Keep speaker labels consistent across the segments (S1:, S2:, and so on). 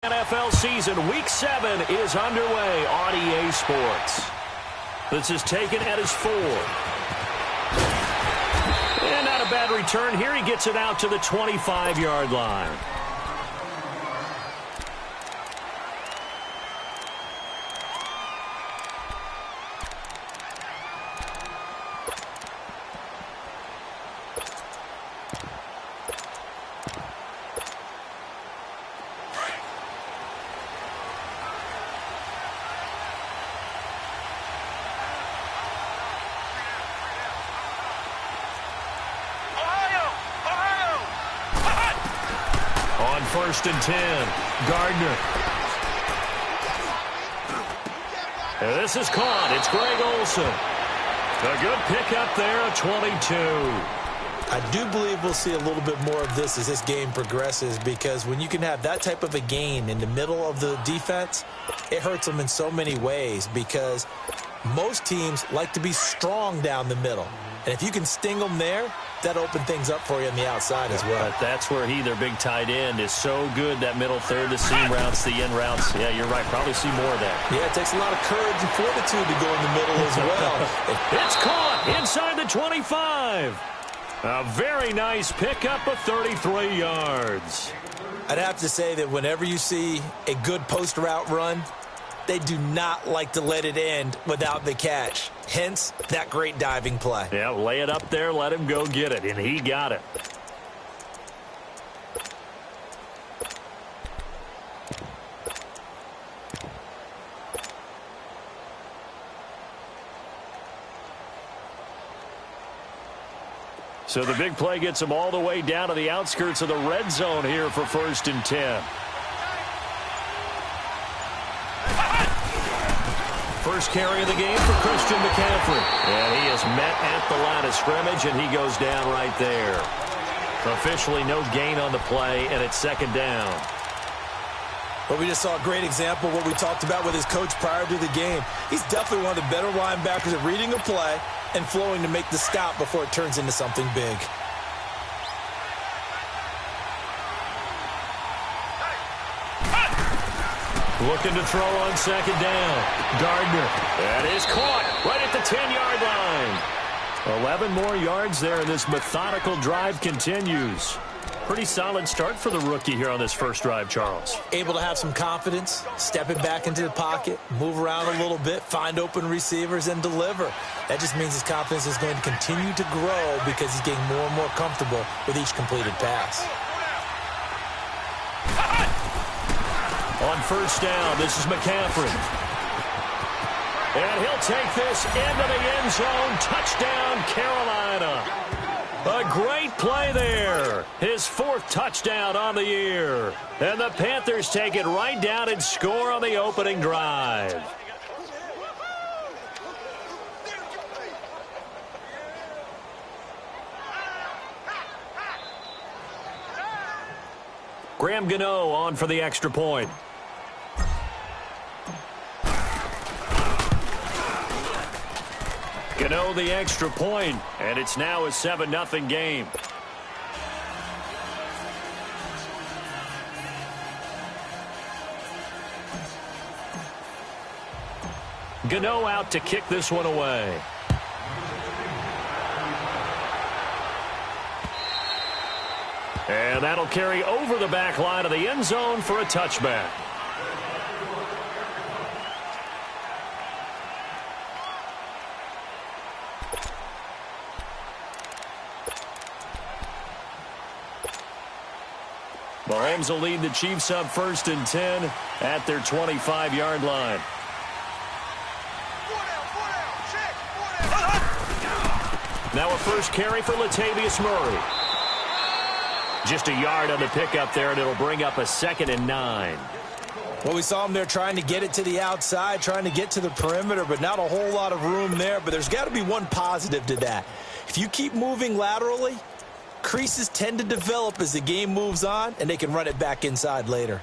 S1: NFL season, Week 7 is underway on EA Sports. This is taken at his 4. And not a bad return here. He gets it out to the 25-yard line. First and 10. Gardner. And this is caught. It's Greg Olsen. A good pickup there at 22.
S2: I do believe we'll see a little bit more of this as this game progresses, because when you can have that type of a gain in the middle of the defense, it hurts them in so many ways, because most teams like to be strong down the middle. And if you can sting them there, that open things up for you on the outside as well.
S1: But that's where their big tight end, is so good, that middle third, the seam routes, the in routes. Yeah, you're right. Probably see more of that.
S2: Yeah, it takes a lot of courage and fortitude to go in the middle as well.
S1: It's caught inside the 25. A very nice pickup of 33 yards.
S2: I'd have to say that whenever you see a good post route run, they do not like to let it end without the catch. Hence, that great diving play.
S1: Yeah, lay it up there, let him go get it, and he got it. So the big play gets him all the way down to the outskirts of the red zone here for 1st and 10. First carry of the game for Christian McCaffrey. And he is met at the line of scrimmage, and he goes down right there. Officially no gain on the play, and it's 2nd down.
S2: But we just saw a great example of what we talked about with his coach prior to the game. He's definitely one of the better linebackers at reading a play and flowing to make the stop before it turns into something big.
S1: Looking to throw on 2nd down. Gardner. That is caught right at the 10-yard line. 11 more yards there, and this methodical drive continues. Pretty solid start for the rookie here on this first drive, Charles.
S2: Able to have some confidence, stepping back into the pocket, move around a little bit, find open receivers, and deliver. That just means his confidence is going to continue to grow because he's getting more and more comfortable with each completed pass.
S1: On 1st down, this is McCaffrey. And he'll take this into the end zone. Touchdown, Carolina. A great play there. His 4th touchdown on the year. And the Panthers take it right down and score on the opening drive. Graham Gano on for the extra point. Gano the extra point, and it's now a 7-0 game. Gano out to kick this one away. And that'll carry over the back line of the end zone for a touchback. Mahomes will lead the Chiefs up 1st and 10 at their 25-yard line. Now a first carry for Latavius Murray. Just a yard on the pickup there, and it'll bring up a 2nd and 9.
S2: Well, we saw him there trying to get it to the outside, trying to get to the perimeter, but not a whole lot of room there. But there's got to be one positive to that. If you keep moving laterally, creases tend to develop as the game moves on, and they can run it back inside later.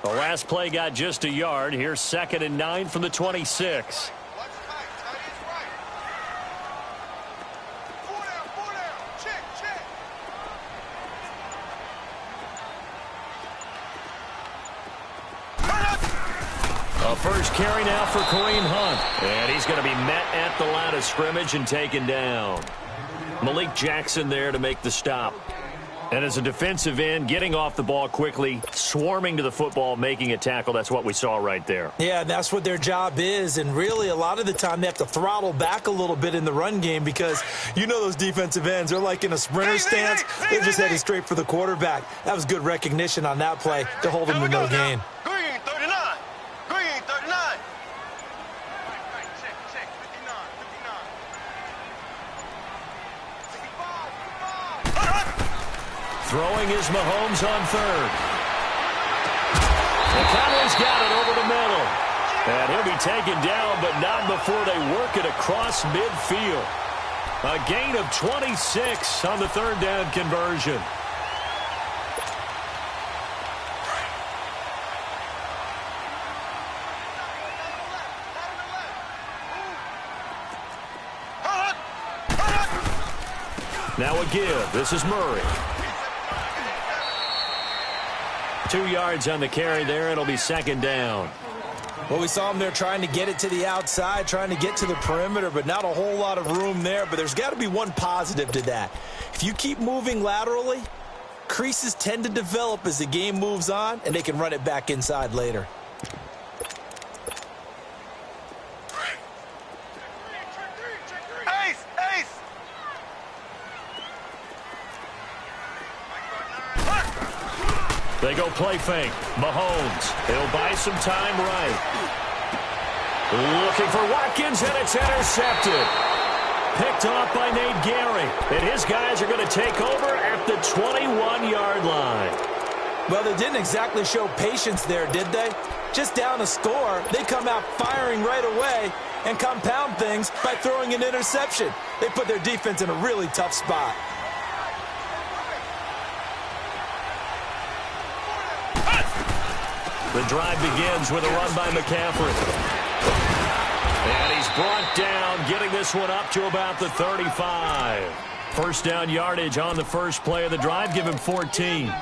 S1: The last play got just a yard. Here's 2nd and 9 from the 26. A first carry now for Kareem Hunt. And he's going to be met at the line of scrimmage and taken down. Malik Jackson there to make the stop. And as a defensive end, getting off the ball quickly, swarming to the football, making a tackle, that's what we saw right there.
S2: Yeah, that's what their job is. And really, a lot of the time, they have to throttle back a little bit in the run game because you know those defensive ends, they're like in a sprinter stance. They're just heading straight for the quarterback. That was good recognition on that play to hold them to no gain.
S3: Green 39. Green 39.
S1: Throwing is Mahomes on third. The Cowboys got it over the middle. And he'll be taken down, but not before they work it across midfield. A gain of 26 on the third down conversion. Now a give. This is Murray. 2 yards on the carry there. It'll be second down.
S2: Well, we saw him there trying to get it to the outside, trying to get to the perimeter, but not a whole lot of room there. But there's got to be one positive to that. If you keep moving laterally, creases tend to develop as the game moves on, and they can run it back inside later.
S1: They go play fake. Mahomes. He'll buy some time right. Looking for Watkins, and it's intercepted. Picked off by Nate Gary. And his guys are going to take over at the 21-yard line.
S2: Well, they didn't exactly show patience there, did they? Just down a score, they come out firing right away and compound things by throwing an interception. They put their defense in a really tough spot.
S1: The drive begins with a run by McCaffrey. And he's brought down, getting this one up to about the 35. First down yardage on the first play of the drive. Give him 14.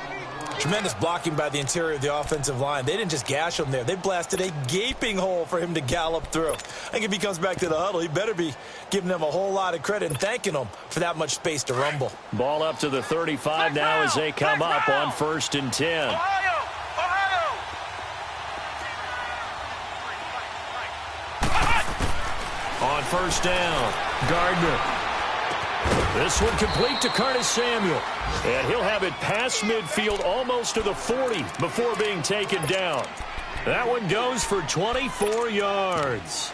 S2: Tremendous blocking by the interior of the offensive line. They didn't just gash him there. They blasted a gaping hole for him to gallop through. I think if he comes back to the huddle, he better be giving them a whole lot of credit and thanking them for that much space to rumble.
S1: Ball up to the 35 now as they come up on 1st and 10. On first down, Gardner. This one complete to Curtis Samuel. And he'll have it past midfield almost to the 40 before being taken down. That one goes for 24 yards.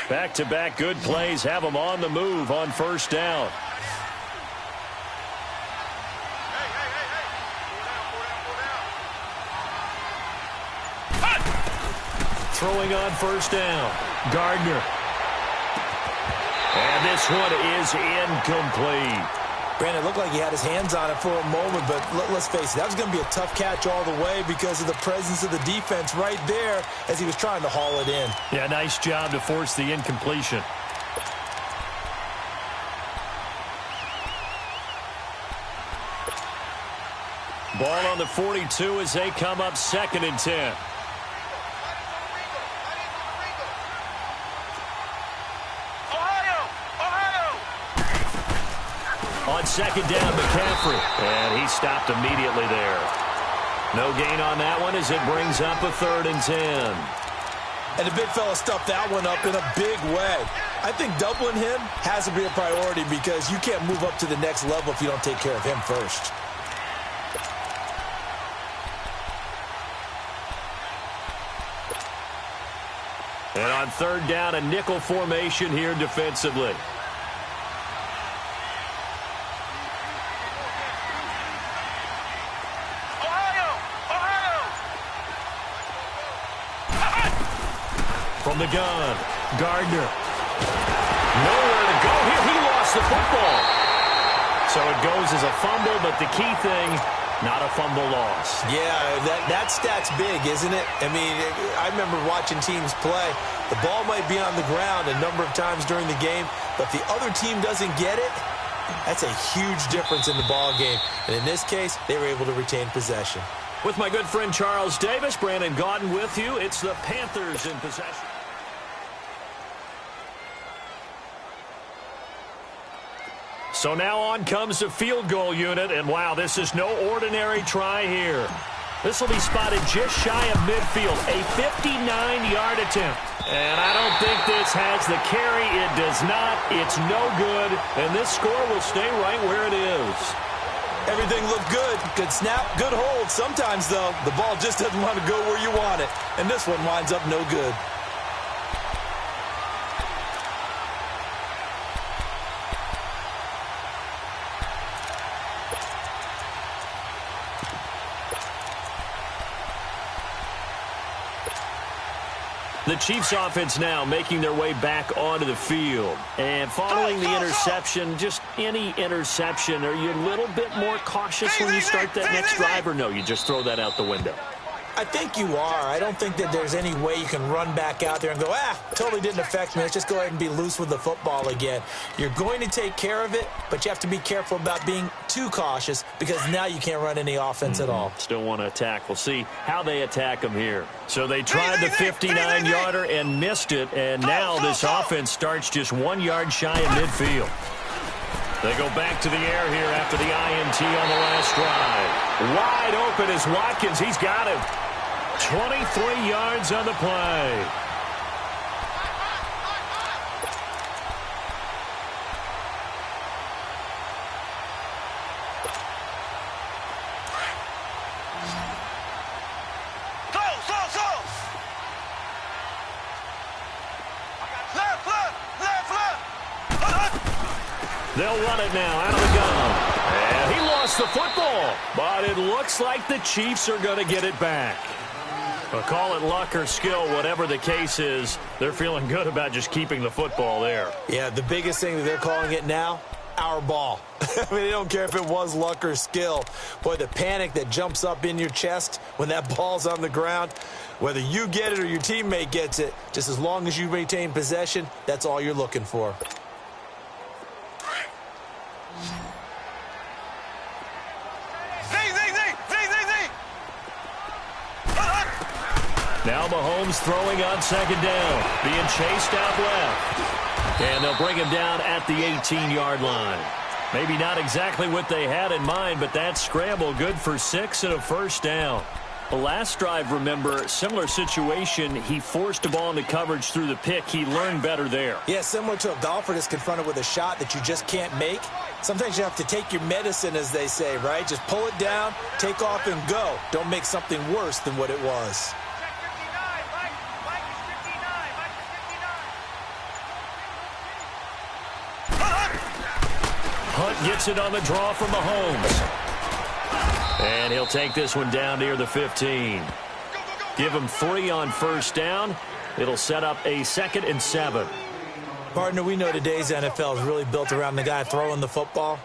S1: Back-to-back good plays have them on the move on first down. Throwing on first down, Gardner. And this one is incomplete.
S2: Brandon, it looked like he had his hands on it for a moment, but let's face it, that was going to be a tough catch all the way because of the presence of the defense right there as he was trying to haul it in.
S1: Yeah, nice job to force the incompletion. Ball on the 42 as they come up 2nd and 10. On second down, McCaffrey. And he stopped immediately there. No gain on that one as it brings up a 3rd and 10.
S2: And the big fella stuffed that one up in a big way. I think doubling him has to be a priority because you can't move up to the next level if you don't take care of him first.
S1: And on 3rd down, a nickel formation here defensively. From the gun, Gardner. Nowhere to go here. He lost the football. So it goes as a fumble, but the key thing, not a fumble loss.
S2: Yeah, that stat's big, isn't it? I mean, I remember watching teams play. The ball might be on the ground a number of times during the game, but if the other team doesn't get it, that's a huge difference in the ball game. And in this case, they were able to retain possession.
S1: With my good friend Charles Davis, Brandon Gaudin with you. It's the Panthers in possession. So now on comes the field goal unit, and wow, this is no ordinary try here. This will be spotted just shy of midfield, a 59-yard attempt. And I don't think this has the carry. It does not. It's no good, and this score will stay right where it is.
S2: Everything looked good. Good snap, good hold. Sometimes, though, the ball just doesn't want to go where you want it, and this one winds up no good.
S1: The Chiefs offense now making their way back onto the field. And following the interception, just any interception, are you a little bit more cautious when you start that next drive, or no, you just throw that out the window?
S2: I think you are. I don't think that there's any way you can run back out there and go, totally didn't affect me. Let's just go ahead and be loose with the football again. You're going to take care of it, but you have to be careful about being too cautious because now you can't run any offense at all.
S1: Still want to attack. We'll see how they attack them here. So they tried the 59-yarder and missed it, and now this offense starts just 1 yard shy of midfield. They go back to the air here after the INT on the last drive. Wide open is Watkins. He's got him. 23 yards on the play. They'll run it now out of the gun. And he lost the football. But it looks like the Chiefs are going to get it back. But call it luck or skill, whatever the case is, they're feeling good about just keeping the football there.
S2: Yeah, the biggest thing that they're calling it now, our ball. I mean, they don't care if it was luck or skill. Boy, the panic that jumps up in your chest when that ball's on the ground, whether you get it or your teammate gets it, just as long as you retain possession, that's all you're looking for.
S1: Now Mahomes throwing on second down, being chased out left. And they'll bring him down at the 18-yard line. Maybe not exactly what they had in mind, but that scramble good for 6 and a first down. The last drive, remember, similar situation. He forced a ball into coverage through the pick. He learned better there.
S2: Yeah, similar to a golfer that's confronted with a shot that you just can't make. Sometimes you have to take your medicine, as they say, right? Just pull it down, take off, and go. Don't make something worse than what it was.
S1: Hunt gets it on the draw from Mahomes. And he'll take this one down near the 15. Give him 3 on first down. It'll set up a 2nd and 7.
S2: Partner, we know today's NFL is really built around the guy throwing the football.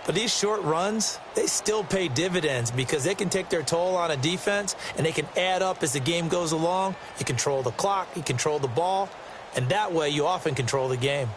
S2: But these short runs, they still pay dividends because they can take their toll on a defense and they can add up as the game goes along. You control the clock, you control the ball, and that way you often control the game.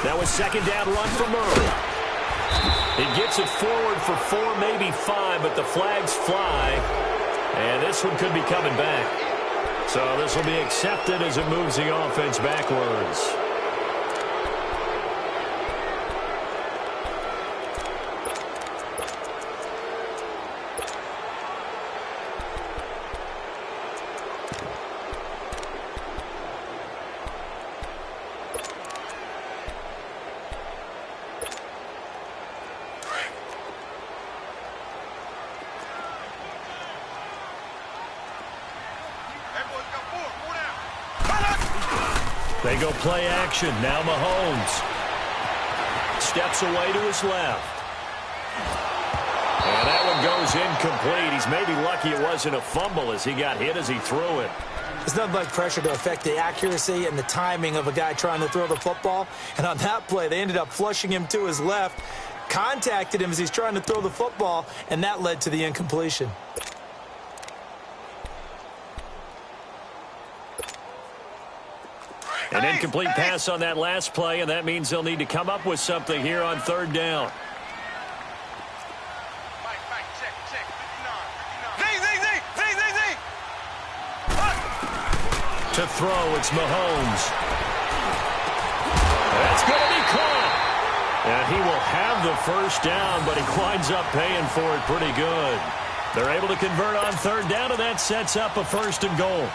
S1: Now a second down run for Murray. He gets it forward for 4, maybe 5, but the flags fly. And this one could be coming back. So this will be accepted as it moves the offense backwards. They go play action. Now Mahomes steps away to his left. And that one goes incomplete. He's maybe lucky it wasn't a fumble as he got hit as he threw it.
S2: There's nothing like pressure to affect the accuracy and the timing of a guy trying to throw the football. And on that play, they ended up flushing him to his left, contacted him as he's trying to throw the football, and that led to the incompletion.
S1: An incomplete pass on that last play, and that means they'll need to come up with something here on third down. To throw, it's Mahomes. That's going to be caught. And he will have the first down, but he winds up paying for it pretty good. They're able to convert on third down, and that sets up a 1st and goal.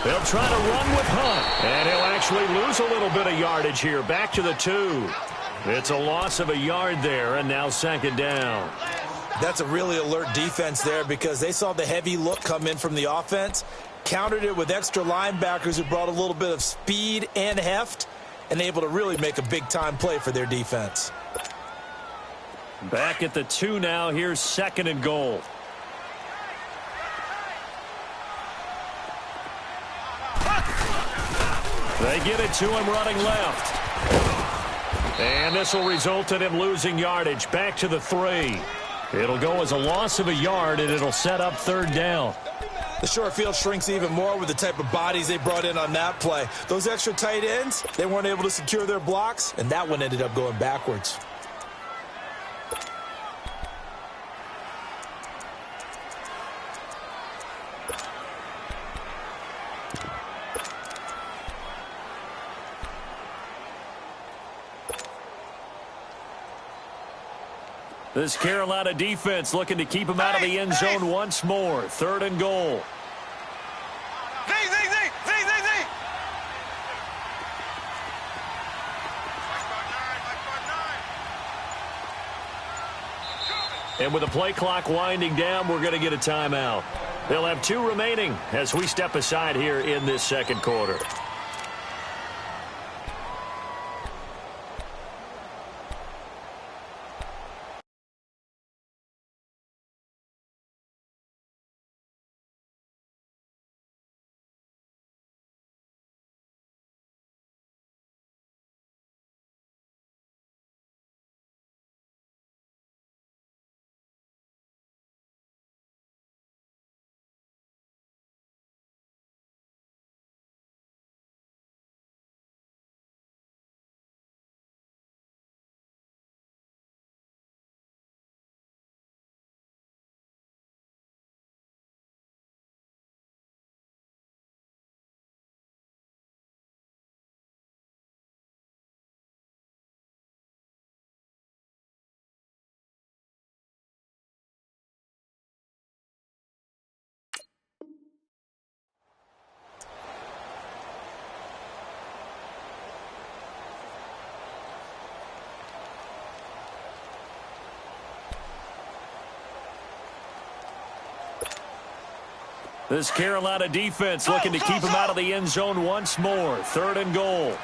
S1: They'll try to run with Hunt, and he'll actually lose a little bit of yardage here. Back to the 2. It's a loss of a yard there, and now 2nd down.
S2: That's a really alert defense there because they saw the heavy look come in from the offense, countered it with extra linebackers who brought a little bit of speed and heft, and able to really make a big-time play for their defense.
S1: Back at the 2 now. Here's 2nd and goal. They get it to him running left. And this will result in him losing yardage. Back to the 3. It'll go as a loss of a yard, and it'll set up 3rd down.
S2: The short field shrinks even more with the type of bodies they brought in on that play. Those extra tight ends, they weren't able to secure their blocks, and that one ended up going backwards.
S1: This Carolina defense looking to keep him out of the end zone once more. 3rd and goal. And with the play clock winding down, we're going to get a timeout. They'll have 2 remaining as we step aside here in this 2nd quarter. This Carolina defense looking to keep him out of the end zone once more. 3rd and goal.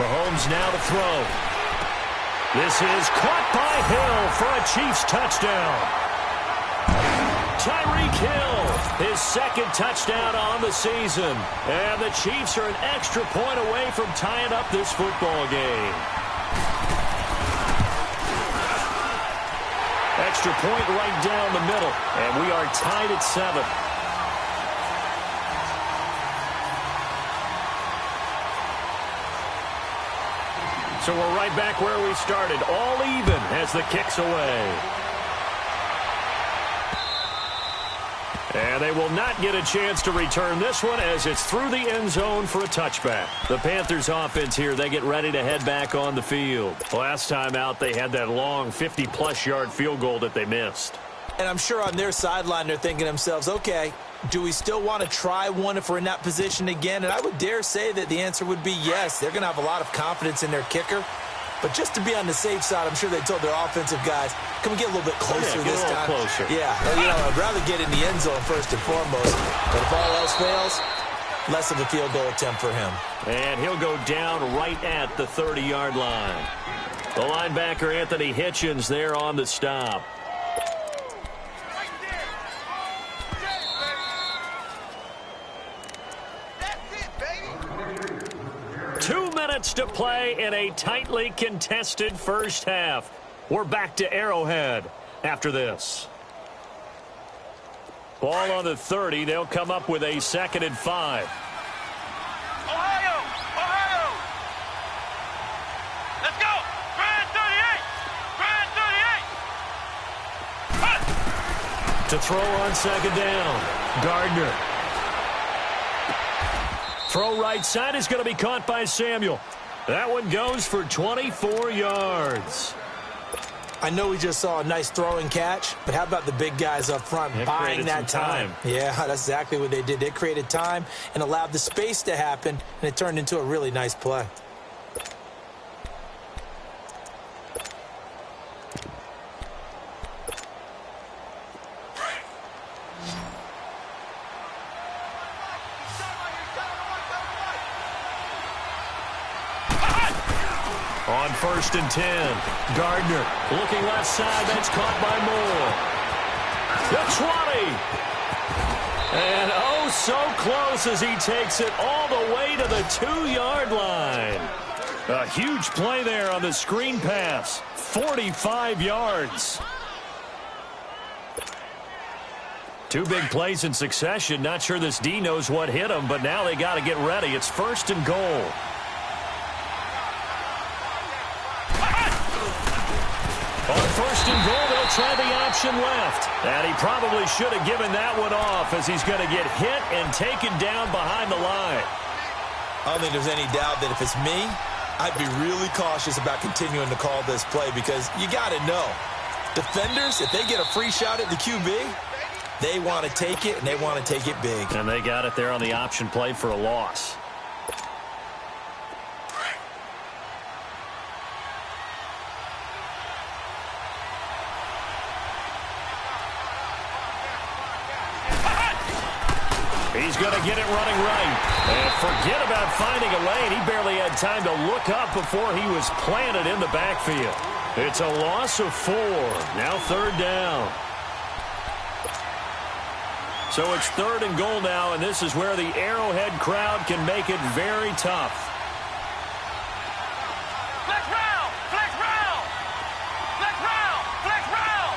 S1: Mahomes now to throw. This is caught by Hill for a Chiefs touchdown. Tyreek Hill, his second touchdown on the season. And the Chiefs are an extra point away from tying up this football game. Extra point right down the middle. And we are tied at 7. So we're right back where we started, all even as the kick's away. And they will not get a chance to return this one as it's through the end zone for a touchback. The Panthers offense here, they get ready to head back on the field. Last time out, they had that long 50-plus yard field goal that they missed.
S2: And I'm sure on their sideline they're thinking to themselves, okay, do we still want to try one if we're in that position again? And I would dare say that the answer would be yes. They're going to have a lot of confidence in their kicker. But just to be on the safe side, I'm sure they told their offensive guys, can we get a little bit closer this time?
S1: Closer.
S2: Yeah, I'd rather get in the end zone first and foremost. But if all else fails, less of a field goal attempt for him.
S1: And he'll go down right at the 30-yard line. The linebacker, Anthony Hitchens, there on the stop. 2 minutes to play in a tightly contested first half. We're back to Arrowhead after this. Ball on the 30. They'll come up with a 2nd and 5.
S3: Ohio! Ohio! Let's go! Grand 38! Grand 38!
S1: To throw on 2nd down. Gardner. Throw right side is going to be caught by Samuel. That one goes for 24 yards.
S2: I know we just saw a nice throw and catch, but how about the big guys up front buying that time? Yeah, that's exactly what they did. They created time and allowed the space to happen, and it turned into a really nice play.
S1: On 1st and 10, Gardner looking left side. That's caught by Moore. The 20. And oh, so close as he takes it all the way to the 2-yard line. A huge play there on the screen pass. 45 yards. 2 big plays in succession. Not sure this D knows what hit him, but now they got to get ready. It's 1st and goal. On 1st and goal, they'll try the option left. And he probably should have given that one off as he's going to get hit and taken down behind the line.
S2: I don't think there's any doubt that if it's me, I'd be really cautious about continuing to call this play because you got to know, defenders, if they get a free shot at the QB, they want to take it, and they want to take it big.
S1: And they got it there on the option play for a loss. He's going to get it running right. And forget about finding a lane. He barely had time to look up before he was planted in the backfield. It's a loss of 4. Now 3rd down. So it's 3rd and goal now, and this is where the Arrowhead crowd can make it very tough.
S3: Flex round! Flex round! Flex round! Flex round!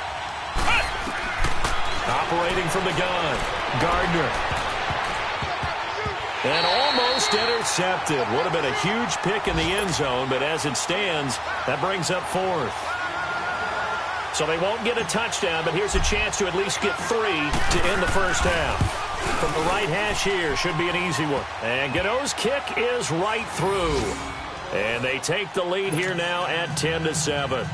S1: Operating from the gun, Gardner. And almost intercepted. Would have been a huge pick in the end zone, but as it stands, that brings up 4th. So they won't get a touchdown, but here's a chance to at least get 3 to end the first half. From the right hash here, should be an easy one. And Godot's kick is right through. And they take the lead here now at 10-7.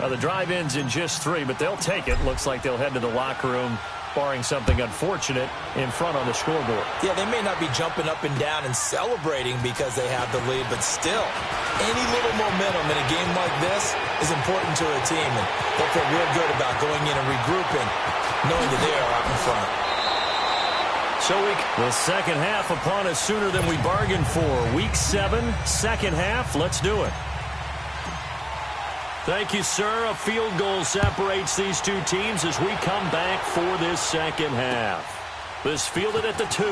S1: Well, the drive ends in just 3, but they'll take it. Looks like they'll head to the locker room, barring something unfortunate, in front on the scoreboard.
S2: Yeah, they may not be jumping up and down and celebrating because they have the lead, but still, any little momentum in a game like this is important to a team, and they'll feel real good about going in and regrouping, knowing that they are out in front.
S1: The second half upon us sooner than we bargained for. Week 7, second half. Let's do it. Thank you, sir. A field goal separates these two teams as we come back for this second half. This fielded at the 2.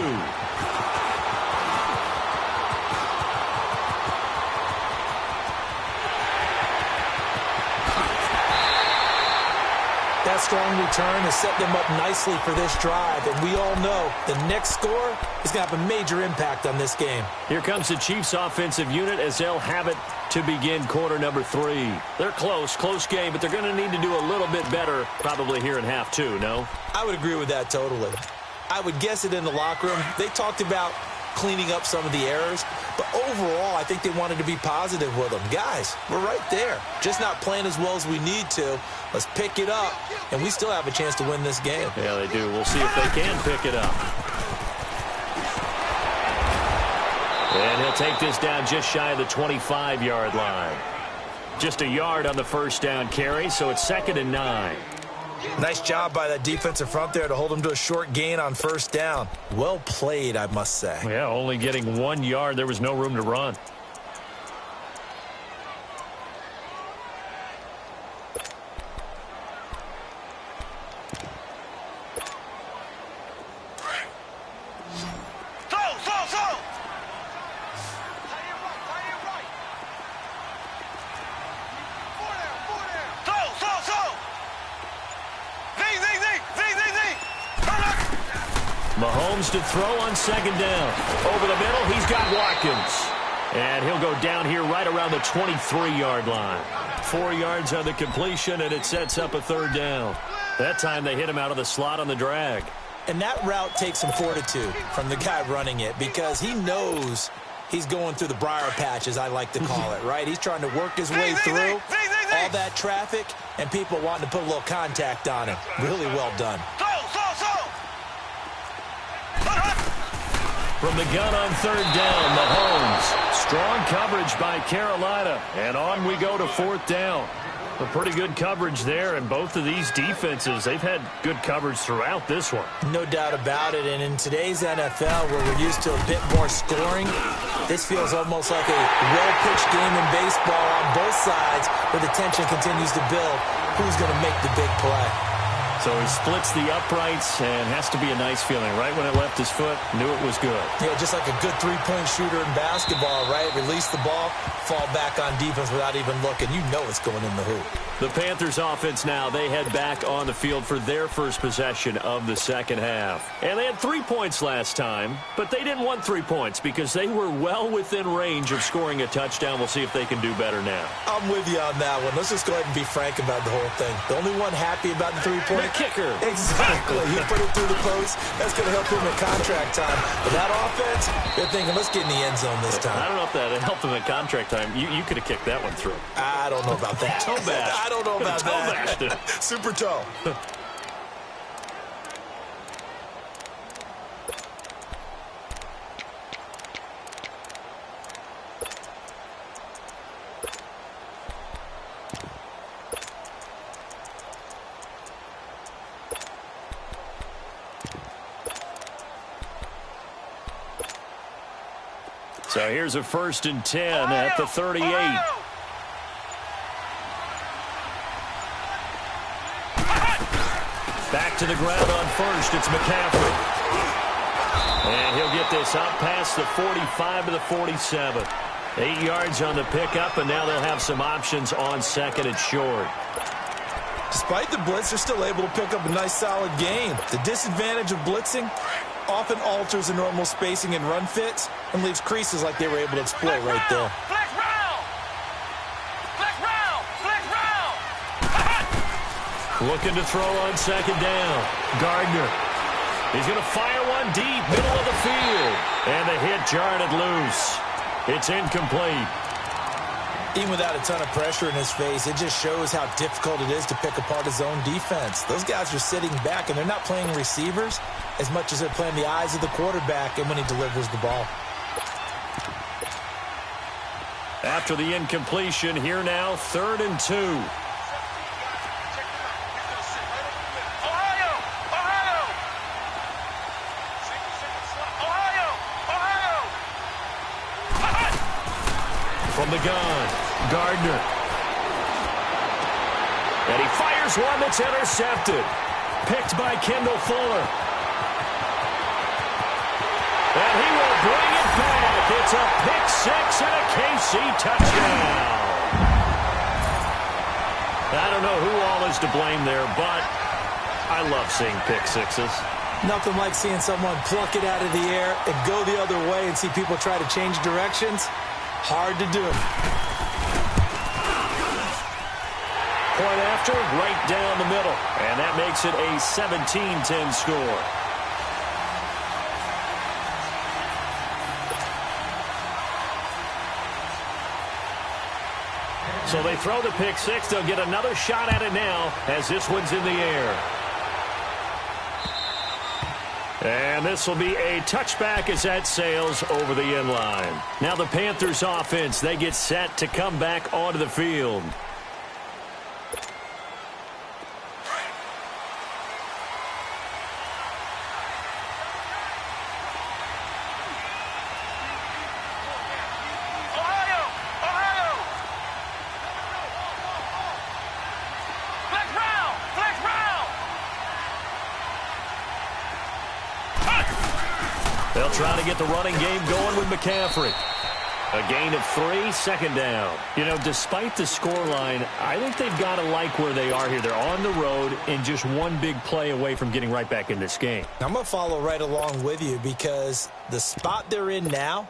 S2: That strong return has set them up nicely for this drive, and we all know the next score is going to have a major impact on this game.
S1: Here comes the Chiefs offensive unit as they'll have it to begin quarter number 3. They're close game, but they're going to need to do a little bit better probably here in half 2, no?
S2: I would agree with that totally. I would guess it in the locker room. They talked about cleaning up some of the errors, but overall I think they wanted to be positive with them. Guys, we're right there. Just not playing as well as we need to. Let's pick it up, and we still have a chance to win this game.
S1: Yeah, they do. We'll see if they can pick it up. And he'll take this down just shy of the 25-yard line. Just a yard on the first down carry, so it's 2nd and 9.
S2: Nice job by that defensive front there to hold him to a short gain on first down. Well played, I must say.
S1: Yeah, only getting 1 yard. There was no room to run. Mahomes to throw on 2nd down. Over the middle, he's got Watkins. And he'll go down here right around the 23-yard line. 4 yards on the completion, and it sets up a 3rd down. That time they hit him out of the slot on the drag.
S2: And that route takes some fortitude from the guy running it because he knows he's going through the briar patch, as I like to call it, right? He's trying to work his way through all that traffic and people wanting to put a little contact on him. Really well done.
S1: From the gun on 3rd down, Mahomes. Strong coverage by Carolina. And on we go to 4th down. A pretty good coverage there, and both of these defenses, they've had good coverage throughout this one.
S2: No doubt about it, and in today's NFL, where we're used to a bit more scoring, this feels almost like a well-pitched game in baseball on both sides, where the tension continues to build. Who's going to make the big play?
S1: So he splits the uprights, and has to be a nice feeling. Right when it left his foot, knew it was good.
S2: Yeah, just like a good three-point shooter in basketball, right? Release the ball, fall back on defense without even looking. You know it's going in the hoop.
S1: The Panthers offense now, they head back on the field for their first possession of the second half. And they had 3 points last time, but they didn't want 3 points because they were well within range of scoring a touchdown. We'll see if they can do better now.
S2: I'm with you on that one. Let's just go ahead and be frank about the whole thing. The only one happy about the 3-point
S1: kicker.
S2: Exactly. He put it through the post. That's going to help him at contract time. But that offense, they're thinking, let's get in the end zone this time.
S1: I don't know if that helped him at contract time. You could have kicked that one through.
S2: I don't know about that.
S1: Toe bash.
S2: I don't know about that.
S1: Toe bashed.
S2: Super toe.
S1: So here's a 1st and 10 at the 38. Back to the ground on 1st. It's McCaffrey. And he'll get this up past the 45 to the 47. 8 yards on the pickup, and now they'll have some options on 2nd and short.
S2: Despite the blitz, they're still able to pick up a nice solid gain. The disadvantage of blitzing often alters the normal spacing and run fits and leaves creases like they were able to exploit right there.
S1: Looking to throw on 2nd down. Gardner. He's going to fire one deep, middle of the field. And the hit jarred it loose. It's incomplete.
S2: Even without a ton of pressure in his face, it just shows how difficult it is to pick apart his own defense. Those guys are sitting back, and they're not playing receivers as much as they're playing the eyes of the quarterback and when he delivers the ball.
S1: After the incompletion, here now, 3rd and 2. From the gun, Gardner. And he fires one that's intercepted. Picked by Kendall Fuller. And he will bring it back. It's a pick six and a KC touchdown. I don't know who all is to blame there, but I love seeing pick sixes.
S2: Nothing like seeing someone pluck it out of the air and go the other way and see people try to change directions. Hard to do.
S1: Point after, right down the middle. And that makes it a 17-10 score. So they throw the pick six. They'll get another shot at it now as this one's in the air. And this will be a touchback as that sails over the end line. Now the Panthers offense, they get set to come back onto the field. They'll try to get the running game going with McCaffrey. A gain of 3, second down. You know, despite the scoreline, I think they've got to like where they are here. They're on the road and just one big play away from getting right back in this game.
S2: I'm going to follow right along with you because the spot they're in now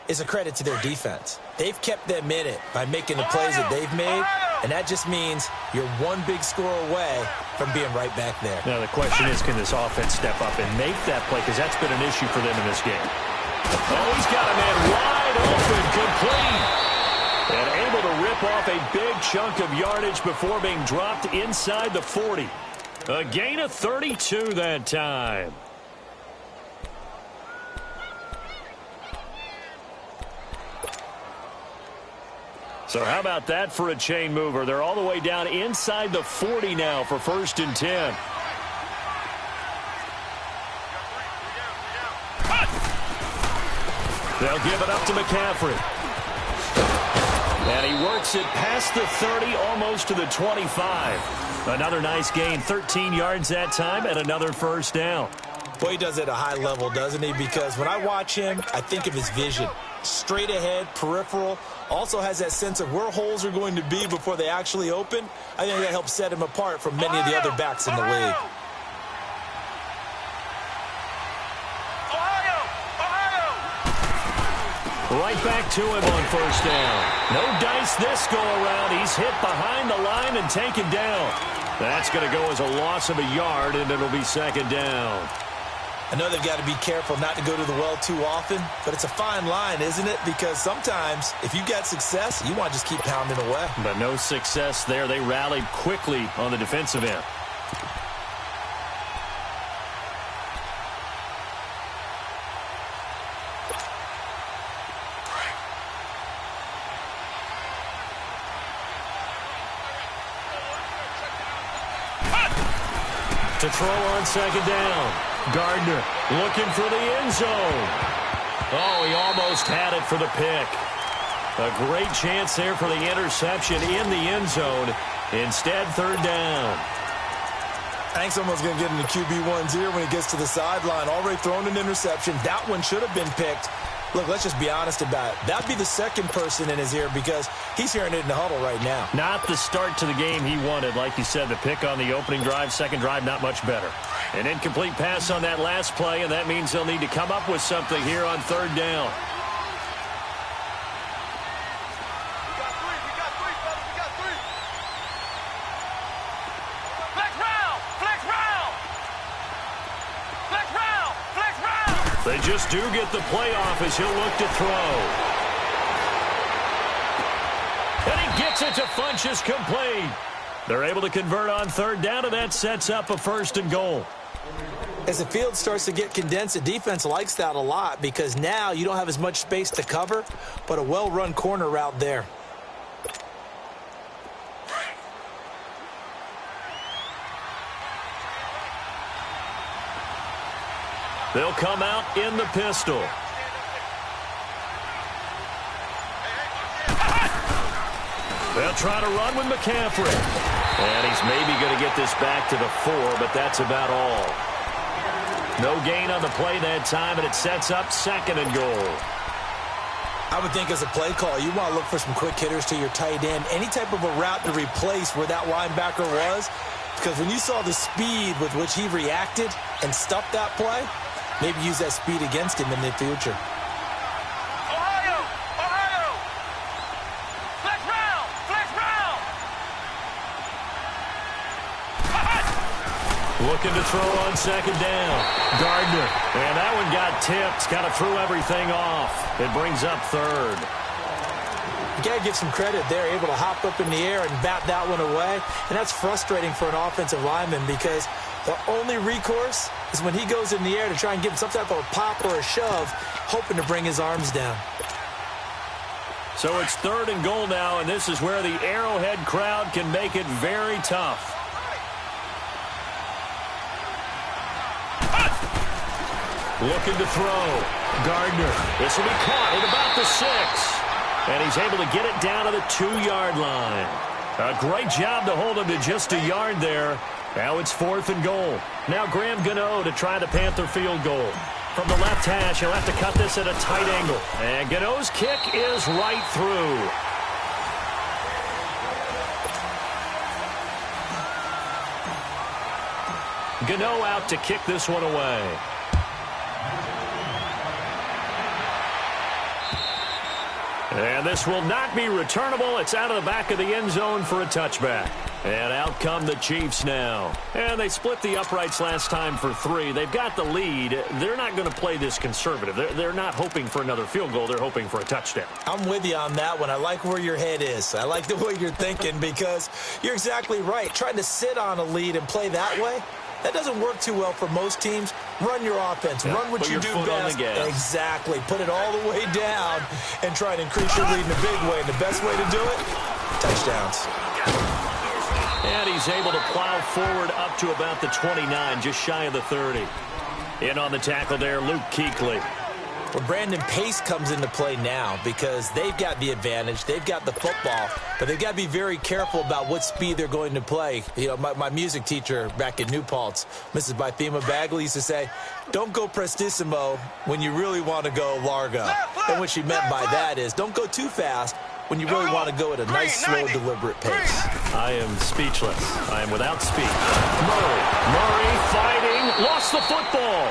S2: is a credit to their defense. They've kept them in it by making the plays that they've made, and that just means you're one big score away from being right back there.
S1: Now, the question is, can this offense step up and make that play? Because that's been an issue for them in this game. Oh, he's got a man wide open, complete. And able to rip off a big chunk of yardage before being dropped inside the 40. A gain of 32 that time. So how about that for a chain mover? They're all the way down inside the 40 now for 1st and 10. They'll give it up to McCaffrey. And he works it past the 30, almost to the 25. Another nice gain, 13 yards that time, and another first down.
S2: Boy, he does it at a high level, doesn't he? Because when I watch him, I think of his vision. Straight ahead, peripheral. Also has that sense of where holes are going to be before they actually open. I think that helps set him apart from many of the other backs in the league.
S1: Right back to him on first down. No dice this go around. He's hit behind the line and taken down. That's going to go as a loss of a yard, and it'll be second down.
S2: I know they've got to be careful not to go to the well too often, but it's a fine line, isn't it? Because sometimes if you got success, you want to just keep pounding away.
S1: But no success there. They rallied quickly on the defensive end. To throw on second down. Gardner looking for the end zone. Oh, he almost had it for the pick. A great chance there for the interception in the end zone. Instead, third down.
S2: I think someone's going to get in the QB1's ear when he gets to the sideline. Already thrown an interception. That one should have been picked. Look, let's just be honest about it. That'd be the second person in his ear because he's hearing it in the huddle right now.
S1: Not the start to the game he wanted. Like you said, the pick on the opening drive, second drive, not much better. An incomplete pass on that last play, and that means they'll need to come up with something here on third down. They just do get the play off as he'll look to throw. And he gets it to Funchess complete. They're able to convert on third down, and that sets up a 1st and goal.
S2: As the field starts to get condensed, the defense likes that a lot because now you don't have as much space to cover, but a well-run corner route there.
S1: They'll come out in the pistol. They'll try to run with McCaffrey. And he's maybe going to get this back to the 4, but that's about all. No gain on the play that time, and it sets up 2nd and goal.
S2: I would think as a play call, you want to look for some quick hitters to your tight end. Any type of a route to replace where that linebacker was. Because when you saw the speed with which he reacted and stuffed that play, maybe use that speed against him in the future.
S3: Ohio! Ohio! Flex round! Flex round!
S1: Looking to throw on 2nd down. Gardner. And that one got tipped. Kind of threw everything off. It brings up 3rd.
S2: You got to give some credit there, able to hop up in the air and bat that one away. And that's frustrating for an offensive lineman because the only recourse is when he goes in the air to try and give him some type of a pop or a shove, hoping to bring his arms down.
S1: So it's 3rd and goal now, and this is where the Arrowhead crowd can make it very tough. Looking to throw. Gardner. This will be caught at about the 6. And he's able to get it down to the 2-yard line. A great job to hold him to just a yard there. Now it's 4th and goal. Now Graham Gano to try the Panther field goal. From the left hash, he'll have to cut this at a tight angle. And Gano's kick is right through. Gano out to kick this one away. And this will not be returnable. It's out of the back of the end zone for a touchback. And out come the Chiefs now. And they split the uprights last time for 3. They've got the lead. They're not going to play this conservative. They're not hoping for another field goal. They're hoping for a touchdown.
S2: I'm with you on that one. I like where your head is. I like the way you're thinking because you're exactly right. Trying to sit on a lead and play that way, that doesn't work too well for most teams. Run your offense.
S1: Yeah,
S2: run what you do best. Exactly. Put it all the way down and try to increase your lead in a big way. And the best way to do it, touchdowns.
S1: And he's able to plow forward up to about the 29, just shy of the 30. In on the tackle there, Luke Kuechly.
S2: Well, Brandon Pace comes into play now because they've got the advantage. They've got the football, but they've got to be very careful about what speed they're going to play. You know, my music teacher back in New Paltz, Mrs. Bythema Bagley, used to say, don't go prestissimo when you really want to go largo. And what she meant by that is don't go too fast when you really want to go at a nice, slow, deliberate pace.
S1: I am speechless. I am without speech. Murray fighting, lost the football.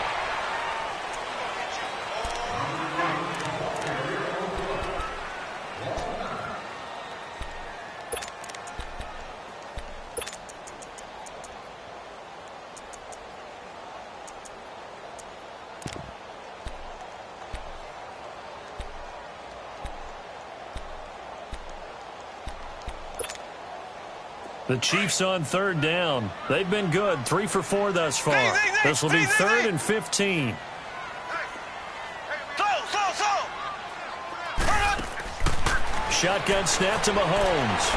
S1: The Chiefs on 3rd down. They've been good. 3 for 4 thus far. This will be 3rd and 15. Shotgun snap to Mahomes.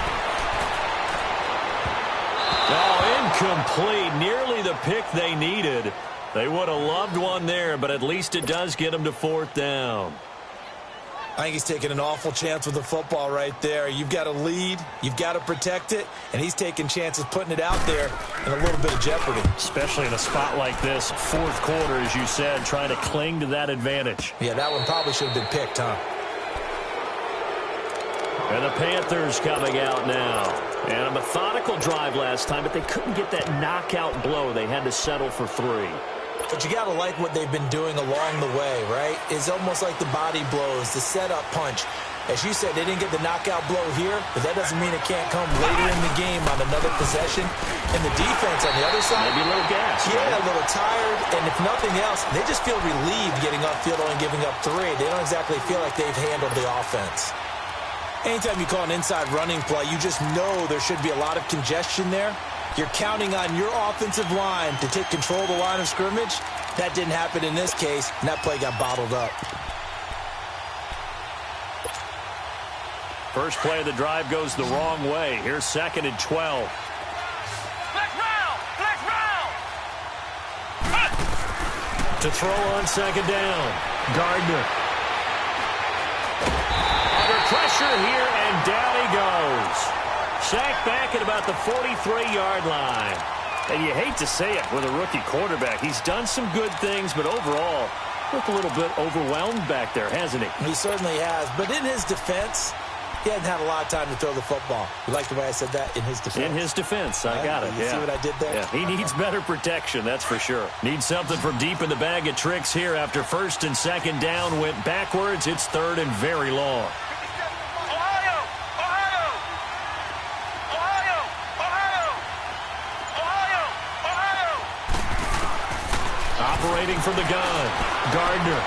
S1: Oh, incomplete. Nearly the pick they needed. They would have loved one there, but at least it does get them to 4th down.
S2: I think he's taking an awful chance with the football right there. You've got a lead. You've got to protect it. And he's taking chances putting it out there in a little bit of jeopardy.
S1: Especially in a spot like this, 4th quarter, as you said, trying to cling to that advantage.
S2: Yeah, that one probably should have been picked, huh?
S1: And the Panthers coming out now. And a methodical drive last time, but they couldn't get that knockout blow. They had to settle for 3.
S2: But you got to like what they've been doing along the way, right? It's almost like the body blows, the setup punch. As you said, they didn't get the knockout blow here, but that doesn't mean it can't come later in the game on another possession. And the defense on the other side,
S1: maybe a little gas.
S2: Yeah, right? A little tired. And if nothing else, they just feel relieved getting upfield and giving up 3. They don't exactly feel like they've handled the offense. Anytime you call an inside running play, you just know there should be a lot of congestion there. You're counting on your offensive line to take control of the line of scrimmage. That didn't happen in this case, and that play got bottled up.
S1: First play of the drive goes the wrong way. Here's 2nd and 12.
S3: Flex round! Flex round!
S1: To throw on 2nd down. Gardner. Under pressure here, and down he goes. Sacked back at about the 43-yard line. And you hate to say it with a rookie quarterback. He's done some good things, but overall, looked a little bit overwhelmed back there, hasn't he?
S2: He certainly has. But in his defense, he hadn't had a lot of time to throw the football. You like the way I said that? In his defense?
S1: In his defense. I got it.
S2: You see what I did there?
S1: Yeah, he needs better protection, that's for sure. Needs something from deep in the bag of tricks here after first and second down went backwards. It's third and very long. Operating from the gun, Gardner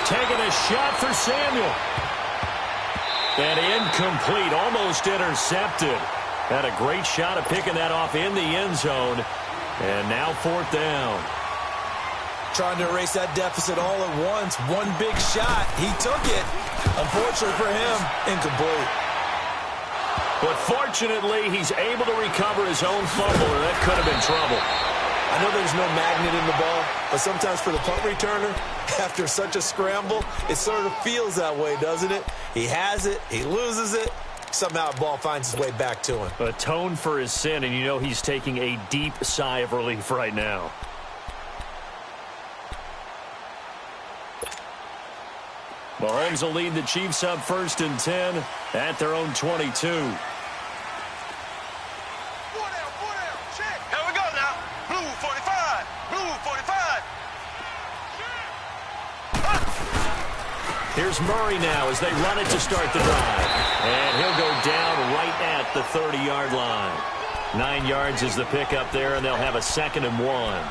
S1: taking a shot for Samuel. And incomplete, almost intercepted. Had a great shot of picking that off in the end zone. And now fourth down.
S2: Trying to erase that deficit all at once. One big shot. He took it. Unfortunately for him, incomplete.
S1: But fortunately, he's able to recover his own fumble, or that could have been trouble.
S2: I know there's no magnet in the ball, but sometimes for the punt returner, after such a scramble, it sort of feels that way, doesn't it? He has it, he loses it, somehow the ball finds its way back to him.
S1: Atone for his sin, and you know he's taking a deep sigh of relief right now. Mahomes will lead the Chiefs up first and 10 at their own 22. Here's Murray now as they run it to start the drive. And he'll go down right at the 30-yard line. 9 yards is the pickup there, and they'll have a 2nd and 1.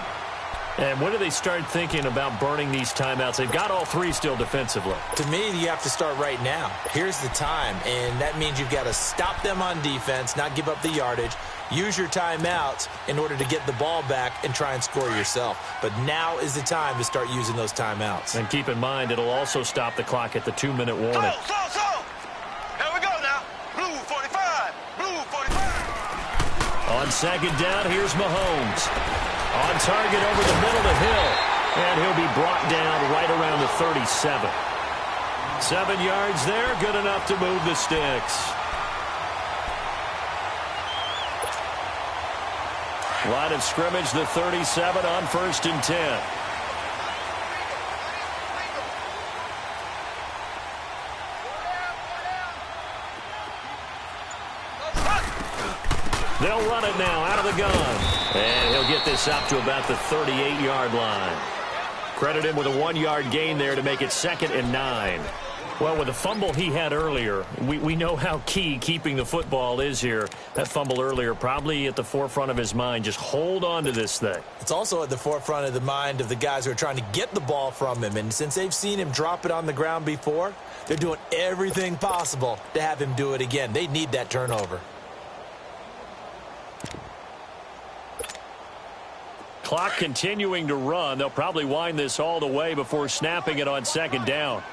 S1: And when do they start thinking about burning these timeouts? They've got all three still defensively.
S2: To me, you have to start right now. Here's the time, and that means you've got to stop them on defense, not give up the yardage, use your timeouts in order to get the ball back and try and score yourself. But now is the time to start using those timeouts.
S1: And keep in mind, it'll also stop the clock at the 2-minute warning.
S3: So. Here we go now. Blue 45. Blue 45.
S1: On second down, here's Mahomes. On target over the middle to Hill. And he'll be brought down right around the 37. 7 yards there, good enough to move the sticks. Line of scrimmage, the 37 on first and 10. They'll run it now out of the gun. And he'll get this up to about the 38-yard line. Credit him with a 1-yard gain there to make it 2nd and 9. Well, with the fumble he had earlier, we know how key keeping the football is here. That fumble earlier probably at the forefront of his mind. Just hold on to this thing.
S2: It's also at the forefront of the mind of the guys who are trying to get the ball from him. And since they've seen him drop it on the ground before, they're doing everything possible to have him do it again. They need that turnover.
S1: Clock continuing to run. They'll probably wind this all the way before snapping it on second down.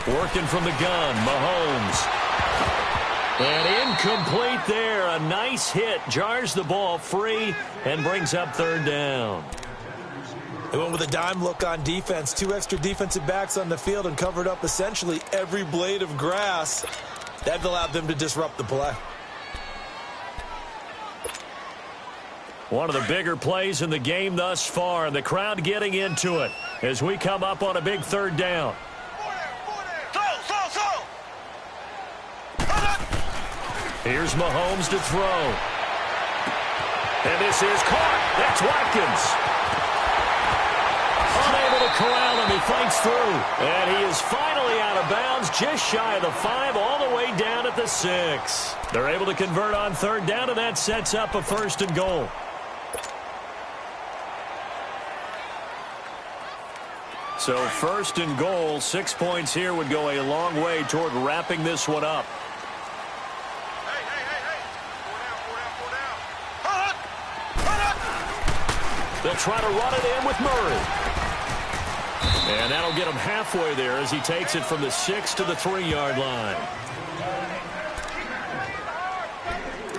S1: Working from the gun, Mahomes. And incomplete there. A nice hit. Jars the ball free and brings up third down.
S2: They went with a dime look on defense. 2 extra defensive backs on the field and covered up essentially every blade of grass. That allowed them to disrupt the play.
S1: One of the bigger plays in the game thus far, and the crowd getting into it as we come up on a big third down. Here's Mahomes to throw. And this is caught. That's Watkins. Unable to corral him. He fights through. And he is finally out of bounds, just shy of the 5, all the way down at the 6. They're able to convert on third down, and that sets up a 1st and goal. So 1st and goal, 6 points here would go a long way toward wrapping this one up. They'll try to run it in with Murray. And that'll get him halfway there as he takes it from the 6 to the 3-yard line.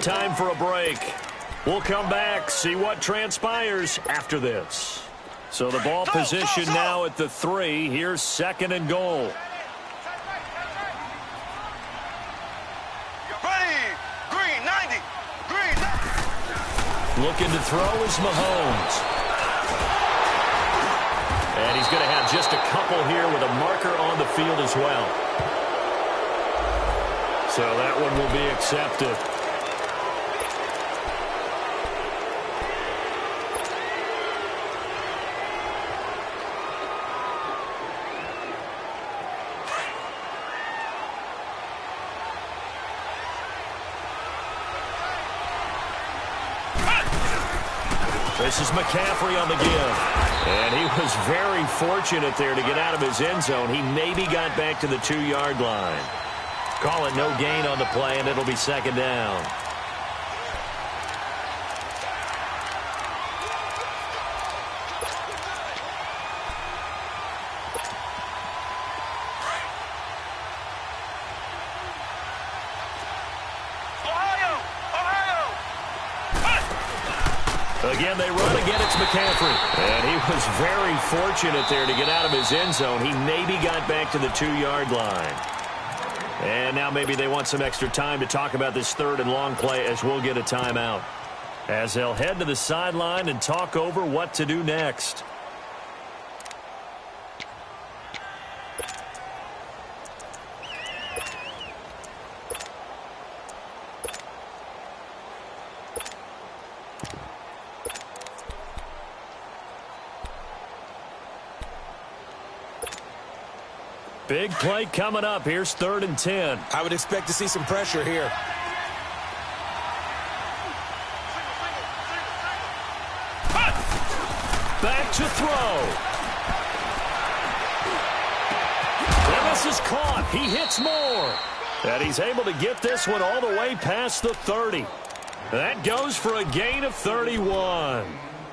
S1: Time for a break. We'll come back, see what transpires after this. So the ball position now at the 3. Here's 2nd and goal.
S3: Ready. Green 90. Green 90.
S1: Looking to throw is Mahomes. And he's going to have just a couple here with a marker on the field as well. So that one will be accepted. This is McCaffrey on the give. And he was very fortunate there to get out of his end zone. He maybe got back to the 2-yard line. Call it no gain on the play, and it'll be 2nd down. Again, they run again. It's McCaffrey. And he was very fortunate there to get out of his end zone. He maybe got back to the 2-yard line. And now maybe they want some extra time to talk about this 3rd and long play as we'll get a timeout. As they'll head to the sideline and talk over what to do next. Big play coming up. Here's 3rd and 10.
S2: I would expect to see some pressure here.
S1: Back to throw. And this is caught. He hits more. And he's able to get this one all the way past the 30. That goes for a gain of 31.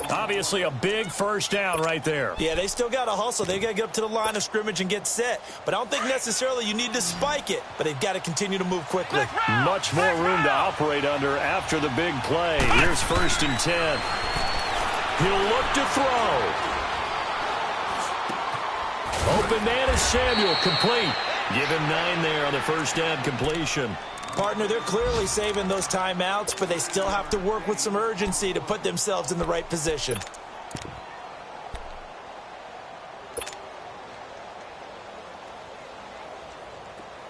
S1: Obviously a big first down right there.
S2: Yeah, they still got to hustle. They got to get up to the line of scrimmage and get set. But I don't think necessarily you need to spike it. But they've got to continue to move quickly.
S1: Much more room to operate under after the big play. Here's 1st and 10. He'll look to throw. Open man is Samuel, complete. Give him 9 there on the first down completion.
S2: Partner, they're clearly saving those timeouts, but they still have to work with some urgency to put themselves in the right position.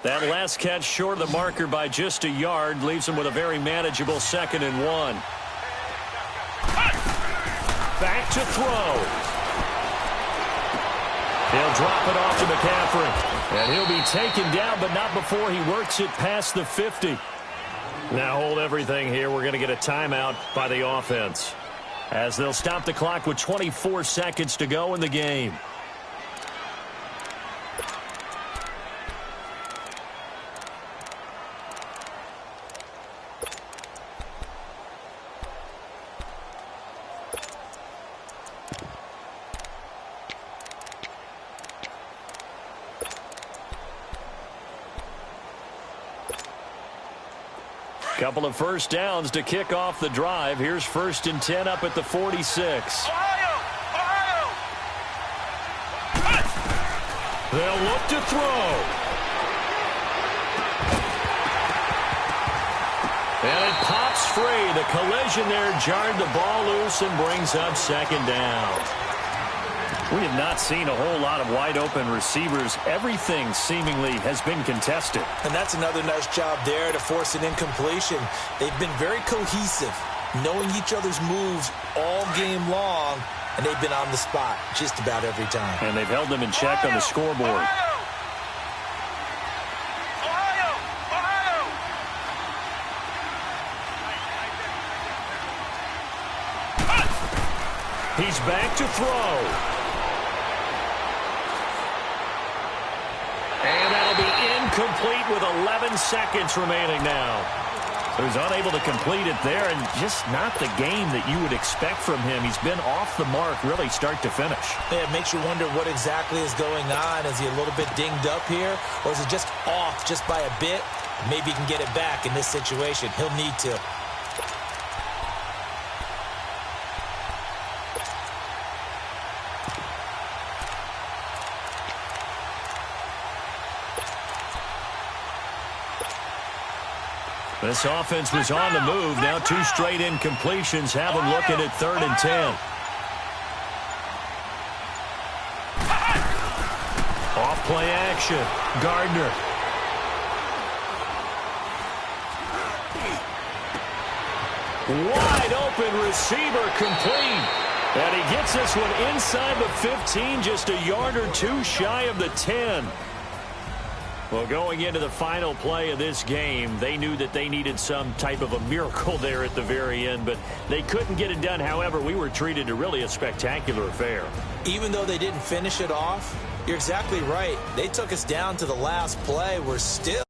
S1: That last catch short of the marker by just a yard leaves him with a very manageable 2nd and 1. Back to throw. He'll drop it off to McCaffrey. And he'll be taken down, but not before he works it past the 50. Now hold everything here. We're going to get a timeout by the offense, as they'll stop the clock with 24 seconds to go in the game. Couple of first downs to kick off the drive. Here's 1st and 10 up at the 46.
S3: Ohio!
S1: They'll look to throw. And it pops free. The collision there jarred the ball loose and brings up 2nd down. We have not seen a whole lot of wide-open receivers. Everything seemingly has been contested.
S2: And that's another nice job there to force an incompletion. They've been very cohesive, knowing each other's moves all game long, and they've been on the spot just about every time.
S1: And they've held them in check on the scoreboard. He's back to throw. And that'll be incomplete with 11 seconds remaining now. So he's unable to complete it there, and just not the game that you would expect from him. He's been off the mark really start to finish.
S2: Yeah, it makes you wonder what exactly is going on. Is he a little bit dinged up here, or is it just off just by a bit? Maybe he can get it back in this situation. He'll need to.
S1: This offense was on the move. Now 2 straight incompletions have them looking at 3rd and 10. Off play action. Gardner. Wide open receiver complete. And he gets this one inside the 15, just a yard or 2 shy of the 10. Well, going into the final play of this game, they knew that they needed some type of a miracle there at the very end, but they couldn't get it done. However, we were treated to really a spectacular affair.
S2: Even though they didn't finish it off, you're exactly right. They took us down to the last play. We're still